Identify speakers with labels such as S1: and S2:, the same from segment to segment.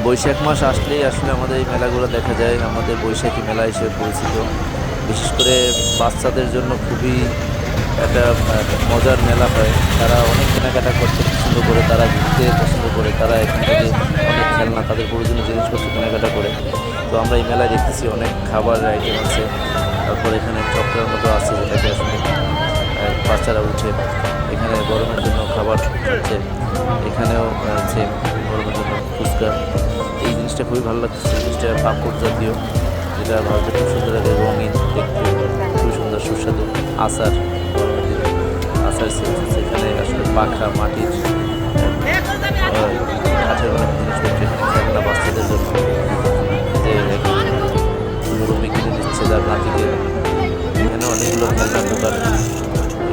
S1: বৈশাখ মাস আসলেই আসলে আমাদের এই মেলাগুলো দেখা যায়, আমাদের বৈশাখী মেলা হিসেবে পরিচিত। বিশেষ করে বাচ্চাদের জন্য খুবই একটা মজার মেলা হয়। তারা অনেক কেনাকাটা করতে পছন্দ করে, তারা ঘুরতে পছন্দ করে, তারা এখান থেকে অনেক খেলনা, তাদের প্রয়োজনীয় জিনিসপত্র কেনাকাটা করে। তো আমরা এই মেলায় দেখতেছি অনেক খাবার আইটেম আছে, তারপর এখানে চক্রের মতো আছে যেটাকে আসলে বাচ্চারা উঠে এখানে গরমের জন্য খাবার খাচ্ছে। এখানেও আছে গরমের জন্য ফুচকা। এই জিনিসটা খুবই ভালো লাগছে, জিনিসটা পাঁপড় জাতীয়, যেটা ভারতে খুব সুন্দর লাগে, রঙিন দেখতে, খুবই সুন্দর সুস্বাদু। আচার, গরমের দিনে আচার সেলস, এখানে আসলে পাখা মাটির কাঠের অনেক জিনিসপত্র, এখানে খেলনা বাচ্চাদের জন্য, যে মুরব্বি কিনে দিচ্ছে তার নাতিকে। এখানে অনেকগুলো খেলনার দোকান,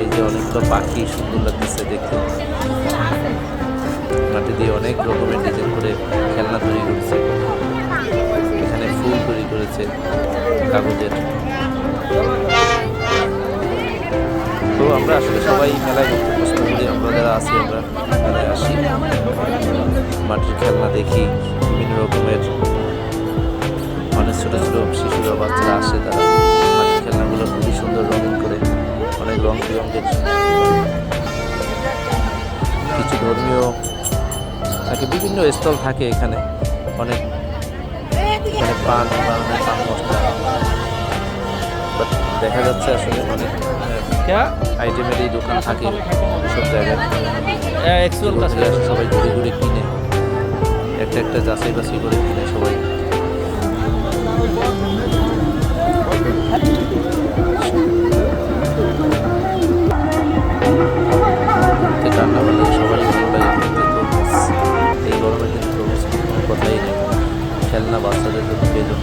S1: এই যে অনেকগুলো পাখি সুন্দর লাগতেছে দেখতে, মাটি দিয়ে অনেক রকমের ডিজাইন করে খেলনা তৈরি করছে। এখানে ফুল তৈরি করেছে কাগজের। তো আমরা আসলে সবাই মেলায় ঘুরতে পছন্দ করি, আমরা যারা আছি আমরা মেলায় আসি, মাটির খেলনা দেখি, বিভিন্ন রকমের অনেক ছোটো ছোটো শিশুরা বাচ্চারা আসে, তারা মাটির খেলনাগুলো খুবই সুন্দর রঙিন করে, অনেক রং বেরঙের। কিছু ধর্মীয় থাকে, বিভিন্ন স্টল থাকে এখানে, অনেক এখানে পান বানানোর পান মশলা, বাট দেখা যাচ্ছে আসলে অনেক আইটেমের এই দোকান থাকে সব জায়গায়। সবাই ঘুরে ঘুরে কিনে, একটা একটা যাচাই বাছাই করে কিনে সবাই। রান্না বান্না সবারই ভালো লাগে খেতে। তরমুজ এই গরমের দিনে তরমুজ কোনো কথাই নেই, খেলনা বাচ্চাদের জন্য বেলুন।